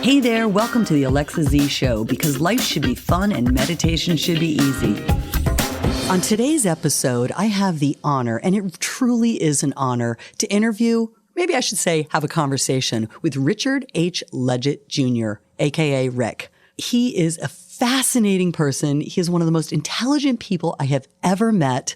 Hey there, welcome to the Alexa Z Show, because life should be fun and meditation should be easy. On today's episode, I have the honor, and it truly is an honor, to interview, maybe I should say have a conversation with Richard H. Ledgett Jr., aka Rick. He is a fascinating person. He is one of the most intelligent people I have ever met.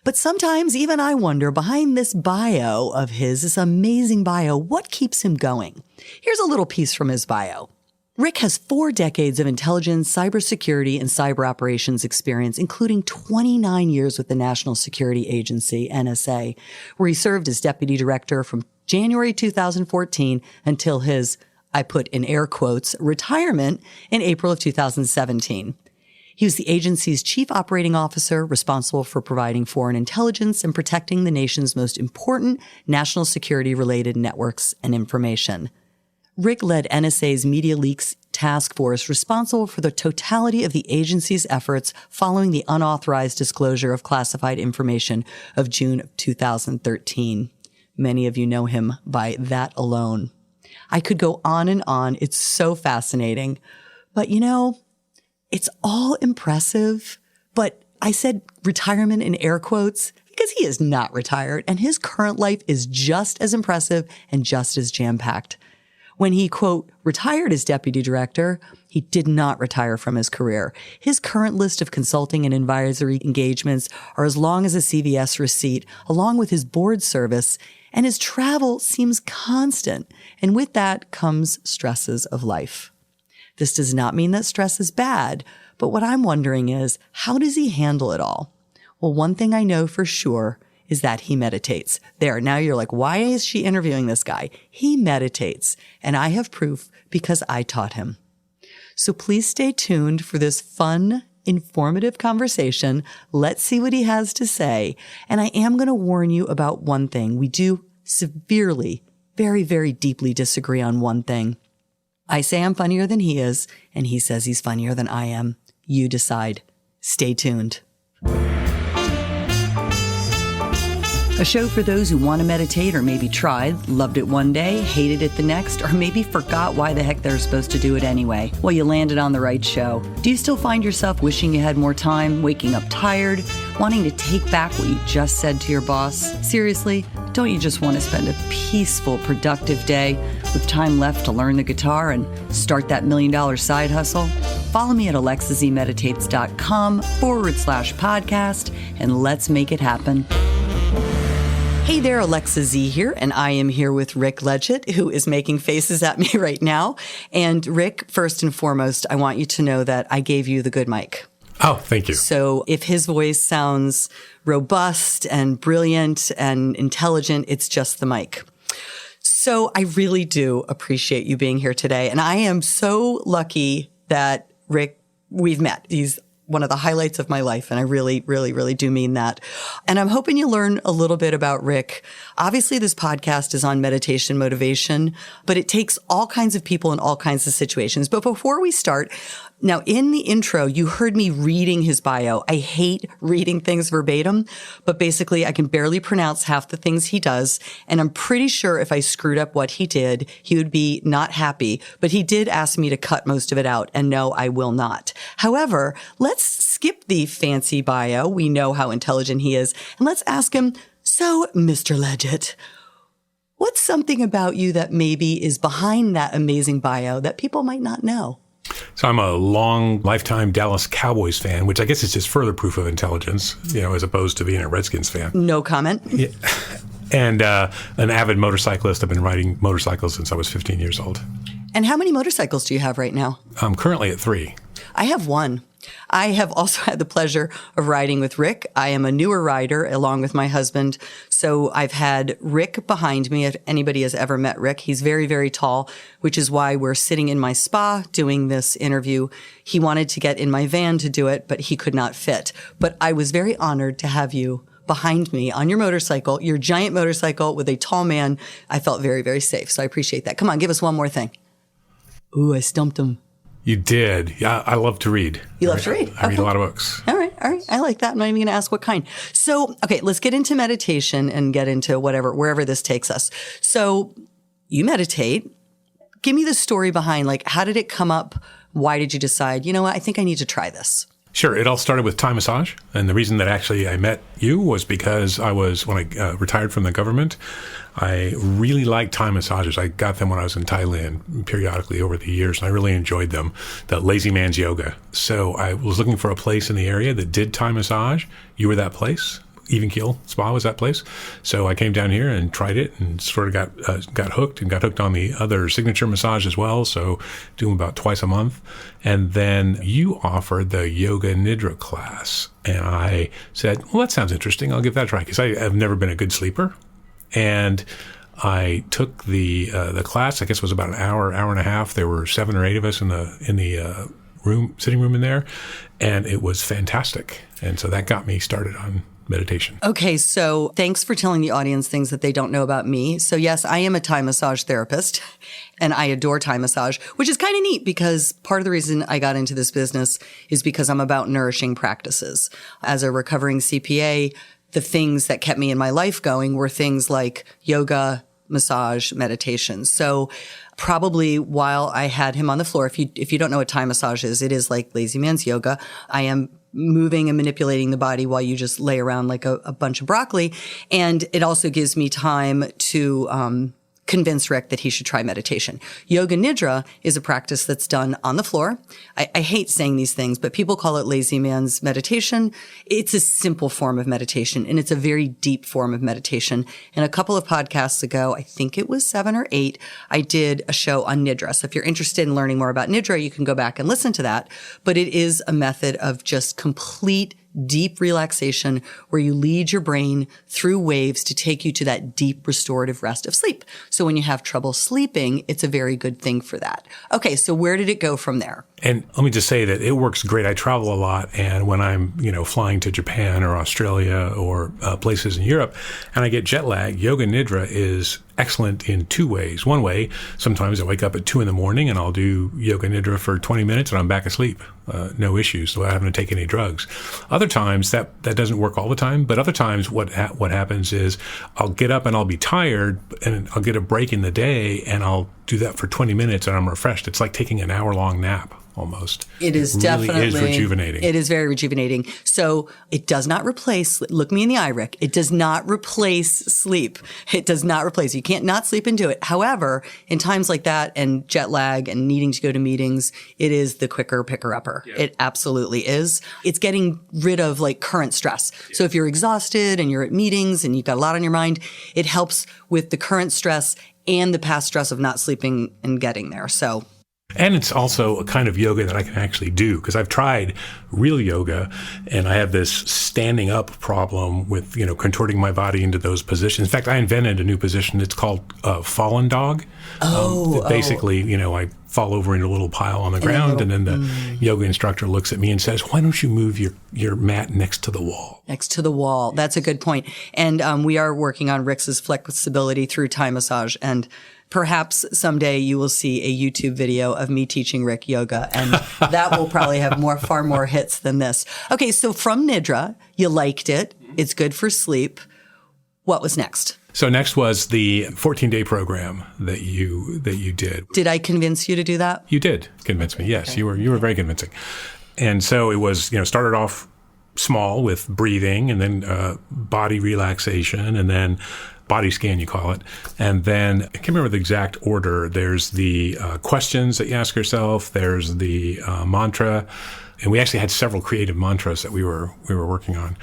But sometimes even I wonder, behind this bio of his, this amazing bio, what keeps him going? Here's a little piece from his bio. Rick has 4 decades of intelligence, cybersecurity, and cyber operations experience, including 29 years with the National Security Agency, NSA, where he served as deputy director from January 2014 until his, I put in air quotes, retirement in April of 2017. He was the agency's chief operating officer, responsible for providing foreign intelligence and protecting the nation's most important national security-related networks and information. Rick led NSA's Media Leaks Task Force, responsible for the totality of the agency's efforts following the unauthorized disclosure of classified information of June of 2013. Many of you know him by that alone. I could go on and on. It's so fascinating. But you know, it's all impressive, but I said retirement in air quotes because he is not retired, and his current life is just as impressive and just as jam-packed. When he, quote, retired as deputy director, he did not retire from his career. His current list of consulting and advisory engagements are as long as a CVS receipt, along with his board service, and his travel seems constant. And with that comes stresses of life. This does not mean that stress is bad, but what I'm wondering is, how does he handle it all? Well, one thing I know for sure is that he meditates. There, now you're like, why is she interviewing this guy? He meditates, and I have proof because I taught him. So please stay tuned for this fun, informative conversation. Let's see what he has to say. And I am going to warn you about one thing. We do severely, very, very deeply disagree on one thing. I say I'm funnier than he is, and he says he's funnier than I am. You decide. Stay tuned. A show for those who want to meditate or maybe tried, loved it one day, hated it the next, or maybe forgot why the heck they're supposed to do it anyway. Well, you landed on the right show. Do you still find yourself wishing you had more time, waking up tired, wanting to take back what you just said to your boss? Seriously, don't you just want to spend a peaceful, productive day with time left to learn the guitar and start that $1 million side hustle? Follow me at alexazmeditates.com/podcast and let's make it happen. Hey there, Alexa Z here, and I am here with Rick Ledgett, who is making faces at me right now. And Rick, first and foremost, I want you to know that I gave you the good mic. Oh, thank you. So if his voice sounds robust and brilliant and intelligent, it's just the mic. So I really do appreciate you being here today. And I am so lucky that Rick, we've met. He's one of the highlights of my life. And I really, really, really do mean that. And I'm hoping you learn a little bit about Rick. Obviously, this podcast is on meditation motivation, but it takes all kinds of people in all kinds of situations. But before we start, now in the intro, you heard me reading his bio. I hate reading things verbatim, but basically I can barely pronounce half the things he does. And I'm pretty sure if I screwed up what he did, he would be not happy. But he did ask me to cut most of it out. And no, I will not. However, let's skip the fancy bio. We know how intelligent he is. And let's ask him, so, Mr. Legett, what's something about you that maybe is behind that amazing bio that people might not know? So I'm a long lifetime Dallas Cowboys fan, which I guess is just further proof of intelligence, as opposed to being a Redskins fan. No comment. Yeah. And an avid motorcyclist. I've been riding motorcycles since I was 15 years old. And how many motorcycles do you have right now? I'm currently at 3. I have 1. I have also had the pleasure of riding with Rick. I am a newer rider along with my husband. So I've had Rick behind me. If anybody has ever met Rick, he's very, very tall, which is why we're sitting in my spa doing this interview. He wanted to get in my van to do it, but he could not fit. But I was very honored to have you behind me on your motorcycle, your giant motorcycle with a tall man. I felt very, very safe. So I appreciate that. Come on, give us one more thing. Ooh, I stumped him. You did. Yeah, I love to read. You love to read? I read a lot of books. All right. I like that. I'm not even going to ask what kind. So, okay, let's get into meditation and get into wherever this takes us. So you meditate. give me the story behind, like, how did it come up? Why did you decide, you know what, I think I need to try this? Sure. It all started with Thai massage. And the reason that actually I met you was because when I retired from the government, I really liked Thai massages. I got them when I was in Thailand periodically over the years, and I really enjoyed them, the lazy man's yoga. So I was looking for a place in the area that did Thai massage. You were that place. Even Keel Spa was that place. So I came down here and tried it and sort of got hooked on the other signature massage as well. So do them about twice a month. And then you offered the Yoga Nidra class. And I said, well, that sounds interesting. I'll give that a try because I have never been a good sleeper. And I took the class. I guess it was about an hour and a half. There were 7 or 8 of us in the sitting room in there. And it was fantastic. And so that got me started on meditation. Okay, so thanks for telling the audience things that they don't know about me. So yes, I am a Thai massage therapist, and I adore Thai massage, which is kind of neat because part of the reason I got into this business is because I'm about nourishing practices. As a recovering CPA, the things that kept me in my life going were things like yoga, massage, meditation. So probably while I had him on the floor, if you don't know what Thai massage is, it is like lazy man's yoga. I am moving and manipulating the body while you just lay around like a bunch of broccoli. And it also gives me time to convince Rick that he should try meditation. Yoga Nidra is a practice that's done on the floor. I hate saying these things, but people call it lazy man's meditation. It's a simple form of meditation, and it's a very deep form of meditation. And a couple of podcasts ago, I think it was 7 or 8, I did a show on Nidra. So if you're interested in learning more about Nidra, you can go back and listen to that. But it is a method of just complete deep relaxation where you lead your brain through waves to take you to that deep restorative rest of sleep. So when you have trouble sleeping, it's a very good thing for that. Okay, so where did it go from there? And let me just say that it works great. I travel a lot, and when I'm, flying to Japan or Australia or places in Europe, and I get jet lag, Yoga Nidra is excellent in 2 ways. One way, sometimes I wake up at 2 a.m. and I'll do Yoga Nidra for 20 minutes and I'm back asleep. No issues without having to take any drugs. Other times that doesn't work all the time, but other times what happens is I'll get up and I'll be tired and I'll get a break in the day and I'll do that for 20 minutes and I'm refreshed. It's like taking an hour-long nap. Almost. It is really definitely is rejuvenating. It is very rejuvenating. So it does not replace, look me in the eye, Rick, it does not replace sleep. It does not replace. You can't not sleep and do it. However, in times like that and jet lag and needing to go to meetings, it is the quicker picker-upper. Yeah. It absolutely is. It's getting rid of like current stress. Yeah. So if you're exhausted and you're at meetings and you've got a lot on your mind, it helps with the current stress and the past stress of not sleeping and getting there. So. And it's also a kind of yoga that I can actually do because I've tried real yoga and I have this standing up problem with, contorting my body into those positions. In fact, I invented a new position. It's called fallen dog. Basically, I fall over in a little pile on the ground and then the yoga instructor looks at me and says, why don't you move your mat next to the wall? Next to the wall. That's a good point. And we are working on Rick's flexibility through Thai massage, and perhaps someday you will see a YouTube video of me teaching Rick yoga, and that will probably have far more hits than this. Okay, so from Nidra, you liked it. It's good for sleep. What was next? So next was the 14-day program that you did. Did I convince you to do that? You did convince me. Yes, okay. You were very convincing. And so it was, started off small with breathing and then body relaxation and then body scan, you call it. And then I can't remember the exact order. There's the questions that you ask yourself. There's the mantra. And we actually had several creative mantras that we were working on.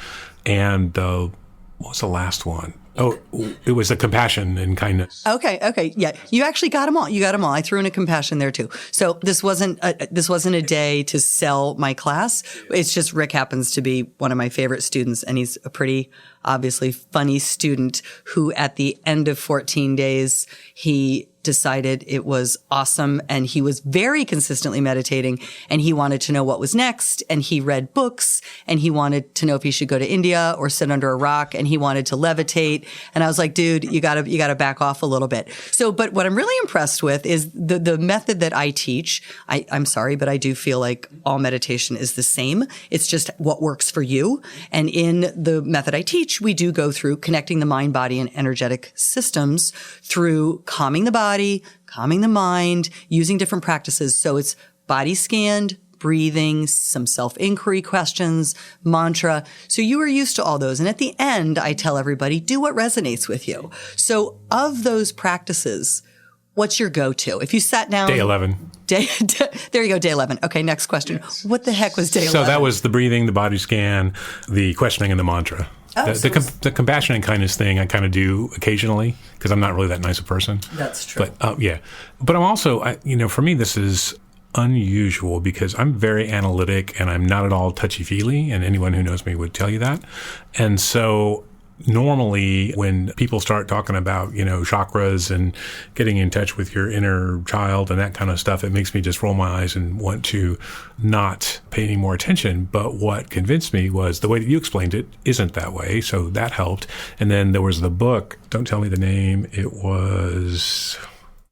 And what was the last one? Oh, it was the compassion and kindness. Okay. Yeah. You actually got them all. I threw in a compassion there too. So this wasn't a day to sell my class. It's just Rick happens to be one of my favorite students, and he's a pretty obviously funny student who at the end of 14 days, he decided it was awesome, and he was very consistently meditating, and he wanted to know what was next, and he read books, and he wanted to know if he should go to India or sit under a rock, and he wanted to levitate. And I was like, dude, you gotta back off a little bit. So, but what I'm really impressed with is the method that I teach. I'm sorry, but I do feel like all meditation is the same. It's just what works for you. And in the method I teach, we do go through connecting the mind, body, and energetic systems through calming the body, calming the mind, using different practices. So it's body scanned, breathing, some self-inquiry questions, mantra. So you are used to all those. And at the end, I tell everybody, do what resonates with you. So of those practices, what's your go-to? If you sat down... Day 11. There you go, day 11. Okay, next question. Yes. What the heck was day 11? So that was the breathing, the body scan, the questioning, and the mantra. Oh, the compassion and kindness thing I kind of do occasionally because I'm not really that nice a person. That's true. But yeah. But I'm also, for me, this is unusual because I'm very analytic and I'm not at all touchy-feely, and anyone who knows me would tell you that. And so normally when people start talking about, chakras and getting in touch with your inner child and that kind of stuff, it makes me just roll my eyes and want to not pay any more attention. But what convinced me was the way that you explained it isn't that way. So that helped. And then there was the book. Don't tell me the name. It was...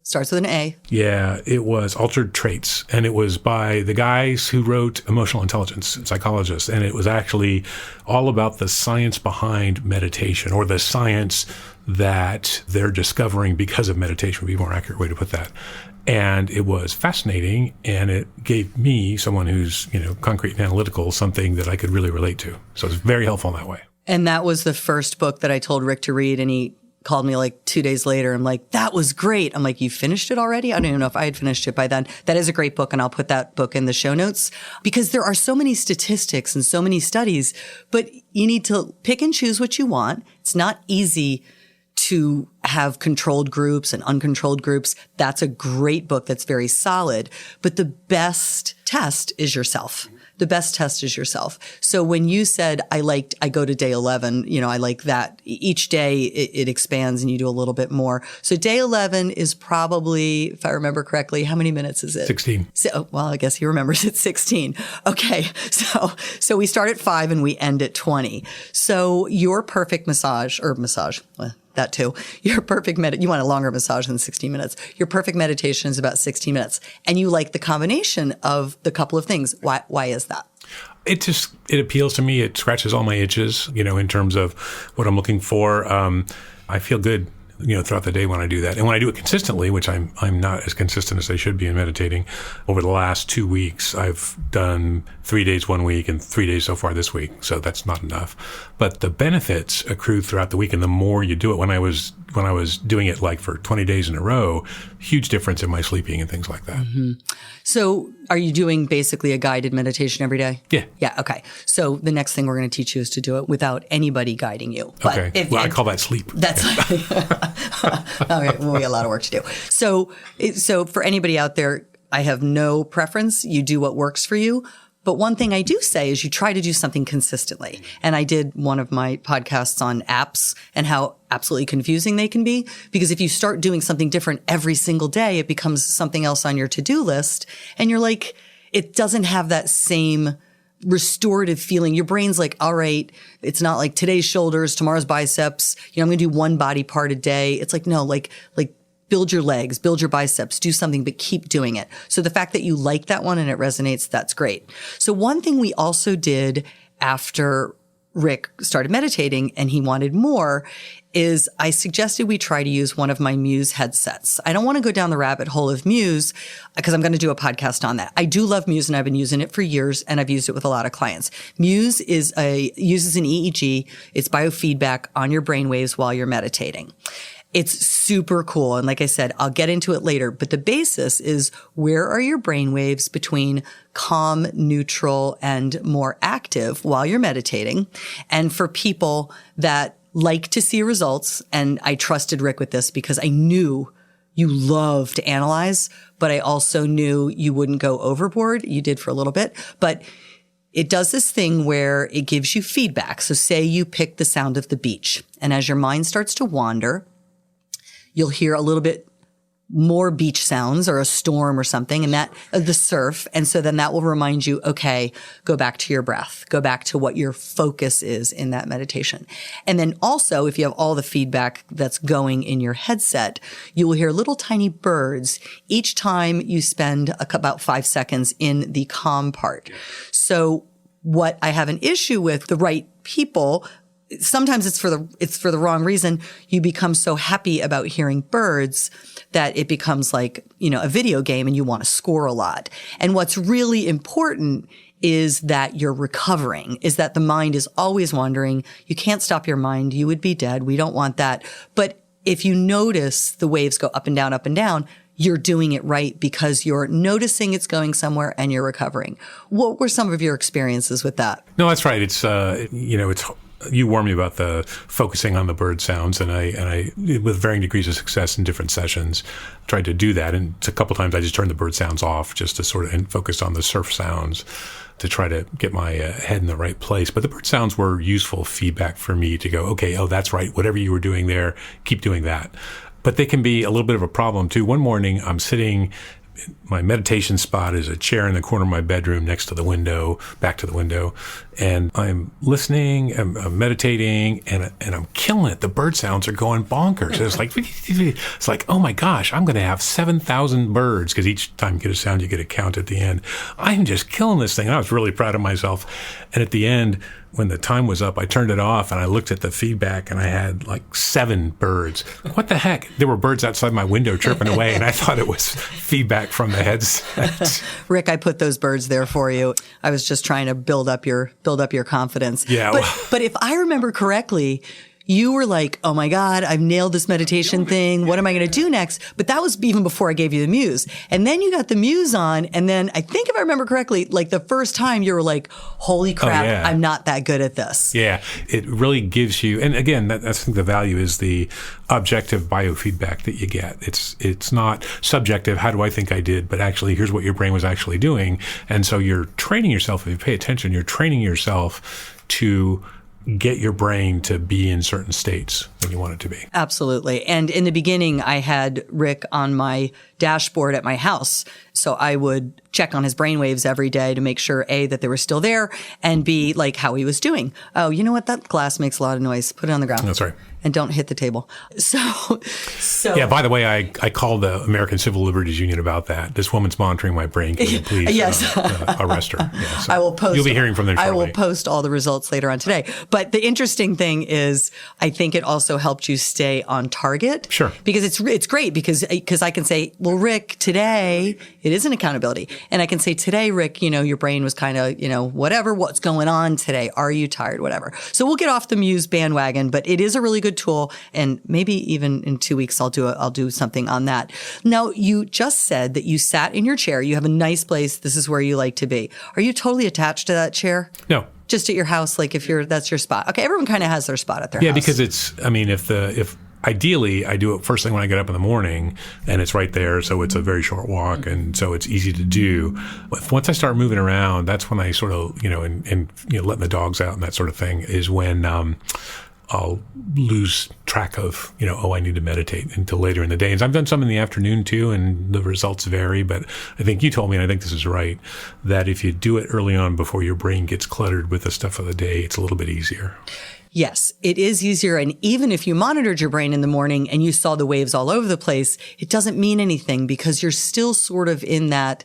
Starts with an A. Yeah, it was Altered Traits. And it was by the guys who wrote Emotional Intelligence, psychologists. And it was actually all about the science behind meditation, or the science that they're discovering because of meditation would be a more accurate way to put that. And it was fascinating. And it gave me, someone who's, concrete and analytical, something that I could really relate to. So it was very helpful in that way. And that was the first book that I told Rick to read. And he called me like 2 days later. I'm like, that was great. I'm like, you finished it already? I don't even know if I had finished it by then. That is a great book. And I'll put that book in the show notes because there are so many statistics and so many studies, but you need to pick and choose what you want. It's not easy to have controlled groups and uncontrolled groups. That's a great book. That's very solid. But the best test is yourself. The best test is yourself. So when you said, I go to day 11, I like that. Each day it expands and you do a little bit more. So day 11 is probably, if I remember correctly, how many minutes is it? 16. So, well, I guess he remembers it's 16. Okay. So we start at 5 and we end at 20. So your perfect massage, that too. Your perfect you want a longer massage than 16 minutes. Your perfect meditation is about 16 minutes. And you like the combination of the couple of things. Why is that? It appeals to me. It scratches all my itches, in terms of what I'm looking for. I feel good, throughout the day when I do that. And when I do it consistently, which I'm not as consistent as I should be in meditating, over the last 2 weeks, I've done 3 days 1 week and 3 days so far this week. So that's not enough. But the benefits accrue throughout the week. And the more you do it, when I was doing it like for 20 days in a row, huge difference in my sleeping and things like that. Mm-hmm. So are you doing basically a guided meditation every day? Yeah. Yeah. Okay. So the next thing we're going to teach you is to do it without anybody guiding you. But okay. I call that sleep. That's all right. Well, we have a lot of work to do. So for anybody out there, I have no preference. You do what works for you. But one thing I do say is you try to do something consistently. And I did one of my podcasts on apps and how absolutely confusing they can be. Because if you start doing something different every single day, it becomes something else on your to-do list. And you're like, it doesn't have that same restorative feeling. Your brain's like, all right, it's not like today's shoulders, tomorrow's biceps. I'm going to do one body part a day. It's like, no, like build your legs, build your biceps, do something, but keep doing it. So the fact that you like that one and it resonates, that's great. So one thing we also did after Rick started meditating and he wanted more is I suggested we try to use one of my Muse headsets. I don't want to go down the rabbit hole of Muse because I'm going to do a podcast on that. I do love Muse and I've been using it for years and I've used it with a lot of clients. Muse uses an EEG. It's biofeedback on your brainwaves while you're meditating. It's super cool. And like I said, I'll get into it later, but the basis is where are your brainwaves between calm, neutral, and more active while you're meditating. And for people that like to see results, and I trusted Rick with this because I knew you love to analyze, but I also knew you wouldn't go overboard. You did for a little bit, but it does this thing where it gives you feedback. So say you pick the sound of the beach, and as your mind starts to wander, you'll hear a little bit more beach sounds or a storm or something, and that the surf. And so then that will remind you, okay, go back to your breath, go back to what your focus is in that meditation. And then also, if you have all the feedback that's going in your headset, you will hear little tiny birds each time you spend about 5 seconds in the calm part. So what I have an issue with, the right people sometimes it's for the wrong reason. You become so happy about hearing birds that it becomes like, a video game and you want to score a lot. And what's really important is that you're recovering, is that the mind is always wandering. You can't stop your mind. You would be dead. We don't want that. But if you notice the waves go up and down, you're doing it right because you're noticing it's going somewhere and you're recovering. What were some of your experiences with that? No, that's right. It's, you warned me about the focusing on the bird sounds, and I, with varying degrees of success in different sessions, tried to do that. And a couple times I just turned the bird sounds off just to sort of focus on the surf sounds to try to get my head in the right place. But the bird sounds were useful feedback for me to go, okay, oh, that's right. Whatever you were doing there, keep doing that. But they can be a little bit of a problem too. One morning I'm sitting, my meditation spot is a chair in the corner of my bedroom next to the window, back to the window. And I'm listening, I'm meditating, and I'm killing it. The bird sounds are going bonkers. It's like, oh my gosh, I'm going to have 7,000 birds, because each time you get a sound, you get a count at the end. I'm just killing this thing. And I was really proud of myself. And at the end, when the time was up, I turned it off and I looked at the feedback and I had like 7 birds. What the heck? There were birds outside my window chirping away, and I thought it was feedback from the headset. Rick, I put those birds there for you. I was just trying to build up your confidence. Yeah. But if I remember correctly, you were like, oh my God, I've nailed this meditation thing. What am I going to do next? But that was even before I gave you the muse. And then you got the muse on. And then I think if I remember correctly, like the first time you were like, holy crap, I'm not that good at this. Yeah. It really gives you, and again, I think the value is the objective biofeedback that you get. It's not subjective, how do I think I did, but actually here's what your brain was actually doing. And so you're training yourself, if you pay attention, you're training yourself to get your brain to be in certain states when you want it to be. Absolutely. And in the beginning, I had Rick on my dashboard at my house. So I would check on his brainwaves every day to make sure, A, that they were still there, and B, like how he was doing. Oh, you know what? That glass makes a lot of noise. Put it on the ground. That's right. And don't hit the table. So yeah, by the way, I called the American Civil Liberties Union about that. This woman's monitoring my brain. Can you please arrest her? Yeah, so I will post. You'll be hearing from them shortly. I will post all the results later on today. But the interesting thing is, I think it also helped you stay on target. Sure. Because it's great because I can say, well, Rick, today, it is an accountability. And I can say, today, Rick, your brain was kind of, what's going on today? Are you tired? Whatever. So we'll get off the Muse bandwagon, but it is a really good tool, and maybe even in 2 weeks I'll do something on that. Now, you just said that you sat in your chair. You have a nice place. This is where you like to be. Are you totally attached to that chair? No. Just at your house, like that's your spot. Okay, everyone kind of has their spot at their house. Yeah, because if ideally I do it first thing when I get up in the morning, and it's right there, so it's a very short walk, and so it's easy to do. But once I start moving around, that's when I sort of and letting the dogs out and that sort of thing is when I'll lose track of, I need to meditate until later in the day. And I've done some in the afternoon too, and the results vary. But I think you told me, and I think this is right, that if you do it early on before your brain gets cluttered with the stuff of the day, it's a little bit easier. Yes, it is easier. And even if you monitored your brain in the morning and you saw the waves all over the place, it doesn't mean anything because you're still sort of in that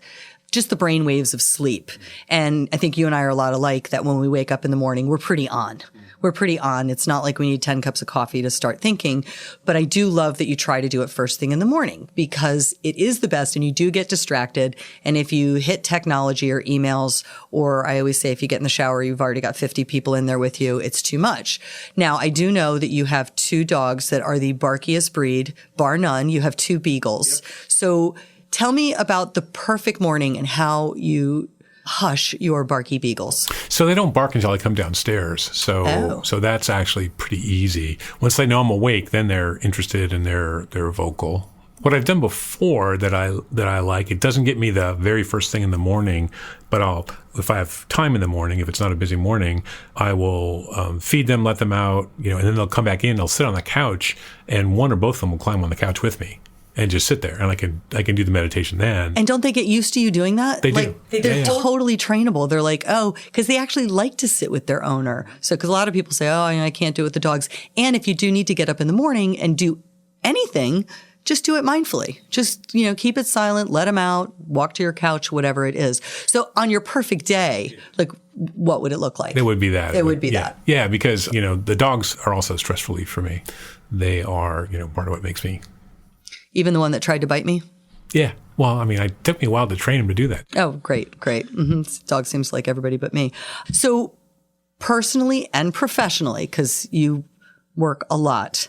just the brain waves of sleep. And I think you and I are a lot alike that when we wake up in the morning, we're pretty on. We're pretty on. It's not like we need 10 cups of coffee to start thinking, but I do love that you try to do it first thing in the morning because it is the best and you do get distracted. And if you hit technology or emails, or I always say if you get in the shower, you've already got 50 people in there with you, it's too much. Now, I do know that you have 2 dogs that are the barkiest breed, bar none. You have 2 beagles. Yep. So tell me about the perfect morning and how you hush your barky beagles. So they don't bark until I come downstairs. So that's actually pretty easy. Once they know I'm awake, then they're interested and they're vocal. What I've done before that I like, it doesn't get me the very first thing in the morning, but if I have time in the morning, if it's not a busy morning, I will feed them, let them out, and then they'll come back in, they'll sit on the couch, and one or both of them will climb on the couch with me. And just sit there, and I can do the meditation then. And don't they get used to you doing that? They do. They're totally trainable. They're like, because they actually like to sit with their owner. So, because a lot of people say, I can't do it with the dogs. And if you do need to get up in the morning and do anything, just do it mindfully. Just, keep it silent, let them out, walk to your couch, whatever it is. So on your perfect day, like, what would it look like? It would be that. It would be that. Yeah, because, the dogs are also stress relief for me. They are, part of what makes me. Even the one that tried to bite me? Yeah. Well, it took me a while to train him to do that. Oh, great. Dog seems like everybody but me. So personally and professionally, because you work a lot,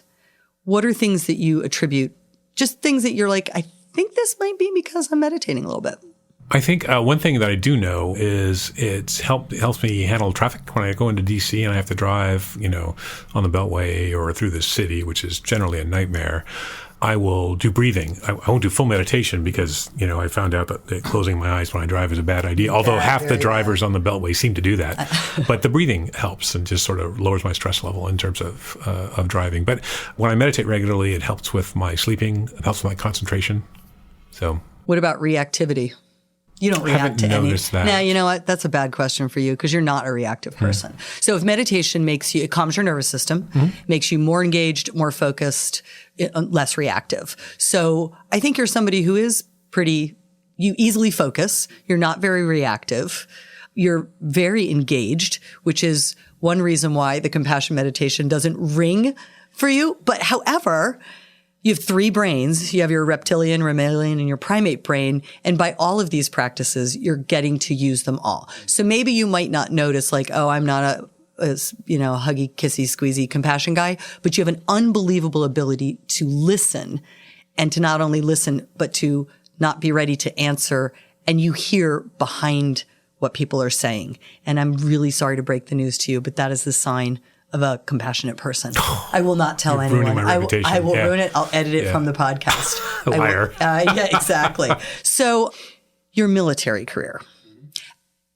what are things that you attribute, just things that you're like, I think this might be because I'm meditating a little bit? I think one thing that I do know is it helps me handle traffic when I go into D.C. and I have to drive, on the Beltway or through the city, which is generally a nightmare. I will do breathing. I won't do full meditation because, I found out that closing my eyes when I drive is a bad idea, although half the drivers on the Beltway seem to do that. But the breathing helps and just sort of lowers my stress level in terms of driving. But when I meditate regularly, it helps with my sleeping, it helps with my concentration. So, what about reactivity? You don't react to any. That. Now, you know what? That's a bad question for you because you're not a reactive person. Mm-hmm. So if meditation it calms your nervous system, makes you more engaged, more focused, less reactive. So I think you're somebody who is you easily focus. You're not very reactive. You're very engaged, which is one reason why the compassion meditation doesn't ring for you. But however, you have 3 brains. You have your reptilian, mammalian, and your primate brain. And by all of these practices, you're getting to use them all. So maybe you might not notice like, oh, I'm not a huggy, kissy, squeezy compassion guy, but you have an unbelievable ability to listen, and to not only listen, but to not be ready to answer. And you hear behind what people are saying. And I'm really sorry to break the news to you, but that is the sign of a compassionate person. I will not tell anyone. My reputation. I will ruin it. I'll edit it from the podcast. A liar. Yeah, exactly. So your military career.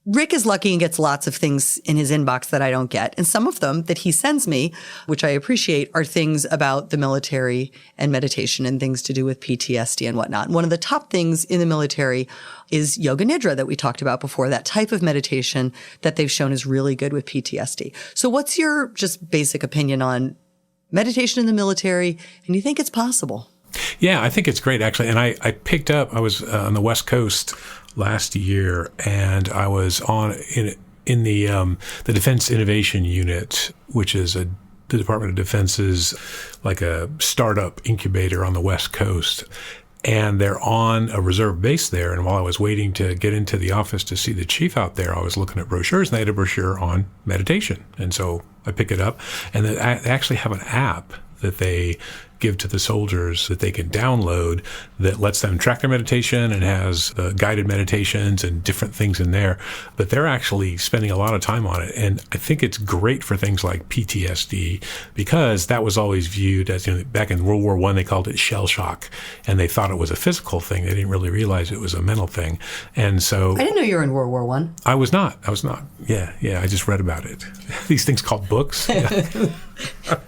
Rick is lucky and gets lots of things in his inbox that I don't get. And some of them that he sends me, which I appreciate, are things about the military and meditation and things to do with PTSD and whatnot. And one of the top things in the military is Yoga Nidra that we talked about before, that type of meditation that they've shown is really good with PTSD. So what's your just basic opinion on meditation in the military? And do you think it's possible? Yeah, I think it's great, actually. And I was on the West Coast last year, and I was in the Defense Innovation Unit, which is the Department of Defense's like a startup incubator on the West Coast. And they're on a reserve base there. And while I was waiting to get into the office to see the chief out there, I was looking at brochures, and they had a brochure on meditation. And so I pick it up, and they actually have an app that they give to the soldiers that they can download that lets them track their meditation and has guided meditations and different things in there. But they're actually spending a lot of time on it. And I think it's great for things like PTSD, because that was always viewed as, back in World War I, they called it shell shock, and they thought it was a physical thing. They didn't really realize it was a mental thing. And so I didn't know you were in World War I. I was not. Yeah. I just read about it. These things called books.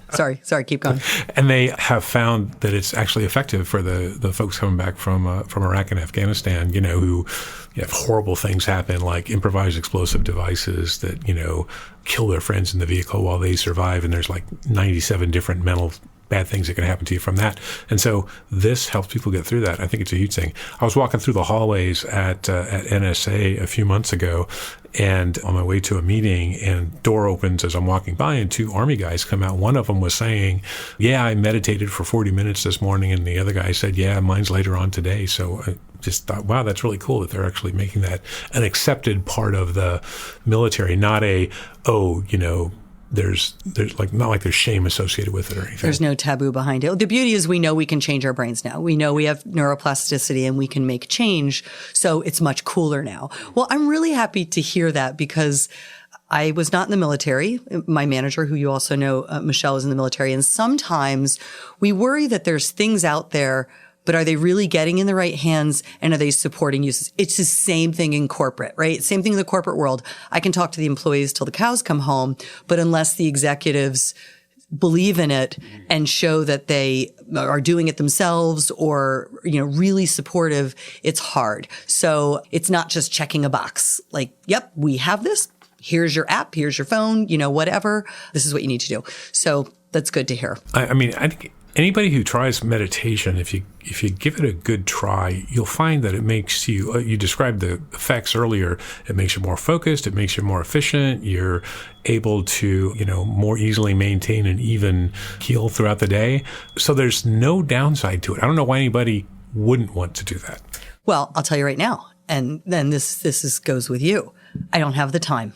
Sorry, keep going. And they have found that it's actually effective for the folks coming back from Iraq and Afghanistan, who have horrible things happen, like improvised explosive devices that, kill their friends in the vehicle while they survive. And there's like 97 different mental bad things that can happen to you from that. And so this helps people get through that. I think it's a huge thing. I was walking through the hallways at NSA a few months ago, and on my way to a meeting, and door opens as I'm walking by, and 2 Army guys come out. One of them was saying, yeah, I meditated for 40 minutes this morning. And the other guy said, yeah, mine's later on today. So I just thought, wow, that's really cool that they're actually making that an accepted part of the military, not there's like not like there's shame associated with it or anything. There's no taboo behind it. The beauty is we know we can change our brains now. We know we have neuroplasticity and we can make change. So it's much cooler now. Well, I'm really happy to hear that, because I was not in the military. My manager, who you also know, Michelle, is in the military. And sometimes we worry that there's things out there, but are they really getting in the right hands, and are they supporting uses? It's the same thing in corporate, right? Same thing in the corporate world. I can talk to the employees till the cows come home, but unless the executives believe in it and show that they are doing it themselves or, really supportive, it's hard. So it's not just checking a box. Like, yep, we have this. Here's your app. Here's your phone, whatever. This is what you need to do. So that's good to hear. I think Anybody who tries meditation, if you give it a good try, you'll find that it makes you, you described the effects earlier, it makes you more focused, it makes you more efficient, you're able to, more easily maintain an even keel throughout the day. So there's no downside to it. I don't know why anybody wouldn't want to do that. Well, I'll tell you right now, and then this goes with you. I don't have the time.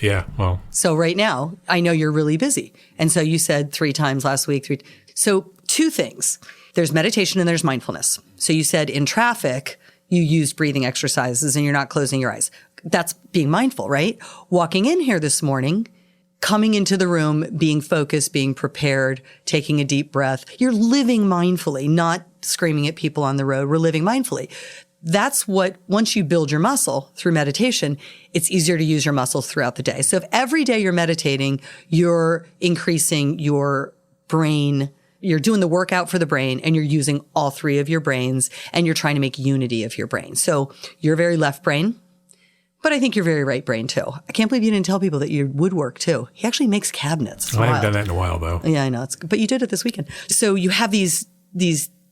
Yeah, well. So right now, I know you're really busy. And so you said 3 times last week. So 2 things. There's meditation and there's mindfulness. So you said in traffic, you used breathing exercises and you're not closing your eyes. That's being mindful, right? Walking in here this morning, coming into the room, being focused, being prepared, taking a deep breath. You're living mindfully, not screaming at people on the road. We're living mindfully. That's what, once you build your muscle through meditation, it's easier to use your muscles throughout the day. So if every day you're meditating, you're increasing your brain, you're doing the workout for the brain, and you're using all 3 of your brains, and you're trying to make unity of your brain. So you're very left brain, but I think you're very right brain too. I can't believe you didn't tell people that you woodwork too. He actually makes cabinets. I haven't done that in a while though. Yeah, I know. But you did it this weekend. So you have these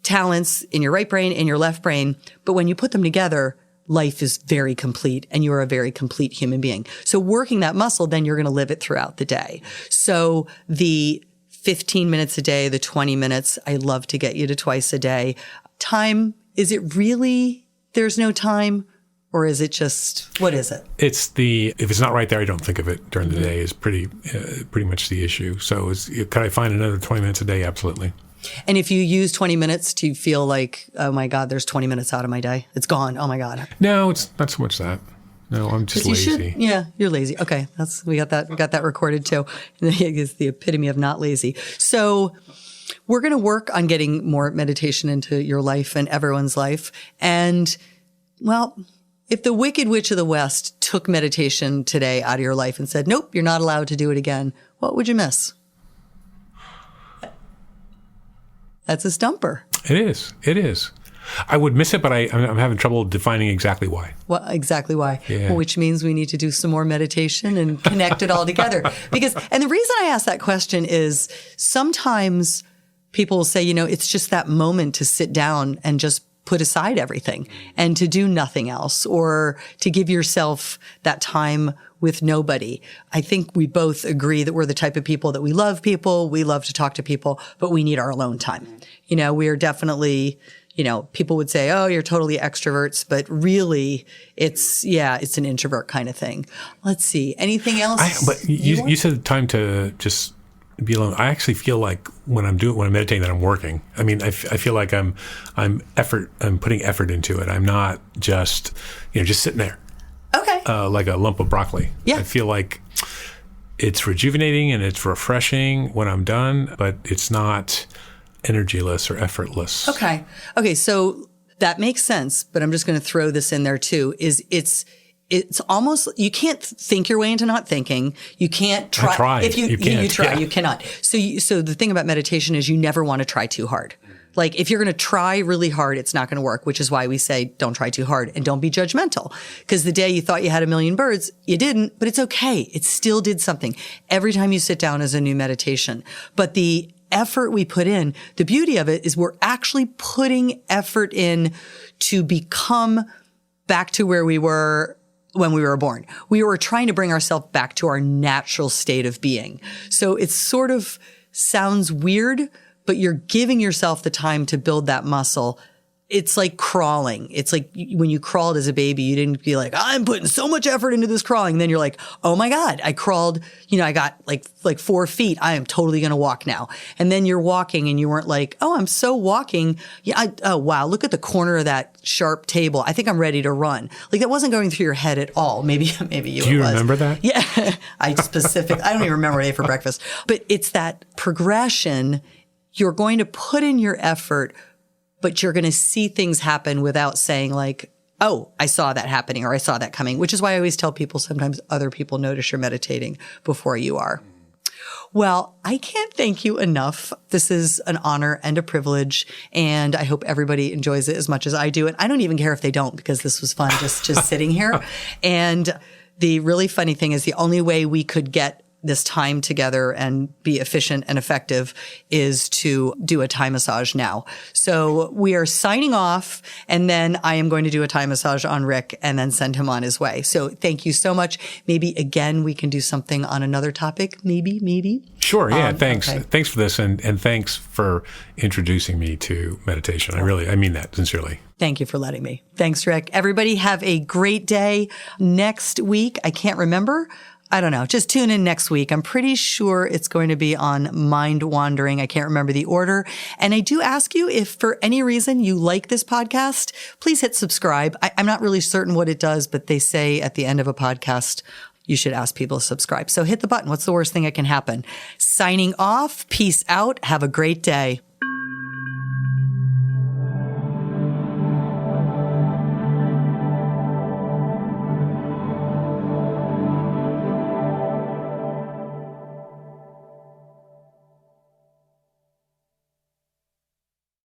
talents in your right brain and your left brain, but when you put them together, life is very complete and you're a very complete human being. So working that muscle, then you're going to live it throughout the day. So the 15 minutes a day, the 20 minutes, I love to get you to twice a day. Time, is it really, there's no time? Or is it just, what is it? If it's not right there, I don't think of it during the day is pretty much the issue. So can I find another 20 minutes a day? Absolutely. And if you use 20 minutes, do you feel like, oh my God, there's 20 minutes out of my day? It's gone. Oh my God. No, it's not so much that. No, I'm just lazy. Yeah, you're lazy. Okay. We got that recorded too. It's the epitome of not lazy. So we're going to work on getting more meditation into your life and everyone's life. And well, if the Wicked Witch of the West took meditation today out of your life and said, nope, you're not allowed to do it again, what would you miss? That's a stumper. It is. I would miss it, but I'm having trouble defining exactly why. Well, exactly why. Yeah. Well, which means we need to do some more meditation and connect it all together. And the reason I ask that question is sometimes people will say, it's just that moment to sit down and just put aside everything and to do nothing else, or to give yourself that time with nobody. I think we both agree that we're the type of people that we love people, we love to talk to people, but we need our alone time. We are definitely, people would say, oh, you're totally extroverts, but really it's an introvert kind of thing. Let's see. Anything else? But you said time to just be alone. I actually feel like when I'm meditating that I'm working. I mean, I feel like I'm putting effort into it. I'm not just, just sitting there. Okay. Like a lump of broccoli. Yeah. I feel like it's rejuvenating and it's refreshing when I'm done, but it's not energyless or effortless. Okay. So that makes sense, but I'm just going to throw this in there too, it's almost, you can't think your way into not thinking. You can't try. I try. If you try, yeah. You cannot. So the thing about meditation is you never want to try too hard. Like if you're going to try really hard, it's not going to work, which is why we say don't try too hard and don't be judgmental. Because the day you thought you had a million birds, you didn't, but it's okay. It still did something. Every time you sit down is a new meditation. But the effort we put in, the beauty of it is we're actually putting effort in to become back to where we were when we were born. We were trying to bring ourselves back to our natural state of being. So it sort of sounds weird, but you're giving yourself the time to build that muscle. It's like crawling. It's like when you crawled as a baby, you didn't be like, I'm putting so much effort into this crawling. Then you're like, oh my God, I crawled, I got like 4 feet. I am totally going to walk now. And then you're walking and you weren't like, oh, I'm so walking. Yeah. Oh, wow. Look at the corner of that sharp table. I think I'm ready to run. Like that wasn't going through your head at all. Maybe you. Do you remember that? Yeah. I don't even remember what I ate for breakfast, but it's that progression. You're going to put in your effort, but you're going to see things happen without saying like, oh, I saw that happening or I saw that coming, which is why I always tell people sometimes other people notice you're meditating before you are. Well, I can't thank you enough. This is an honor and a privilege, and I hope everybody enjoys it as much as I do. And I don't even care if they don't, because this was fun just sitting here. And the really funny thing is the only way we could get this time together and be efficient and effective is to do a Thai massage now. So we are signing off, and then I am going to do a Thai massage on Rick and then send him on his way. So thank you so much. Maybe again, we can do something on another topic. Maybe. Sure. Yeah. Thanks. Okay. Thanks for this. And thanks for introducing me to meditation. I mean that sincerely. Thank you for letting me. Thanks, Rick. Everybody have a great day. Next week, I can't remember. I don't know. Just tune in next week. I'm pretty sure it's going to be on mind wandering. I can't remember the order. And I do ask you, if for any reason you like this podcast, please hit subscribe. I'm not really certain what it does, but they say at the end of a podcast, you should ask people to subscribe. So hit the button. What's the worst thing that can happen? Signing off. Peace out. Have a great day.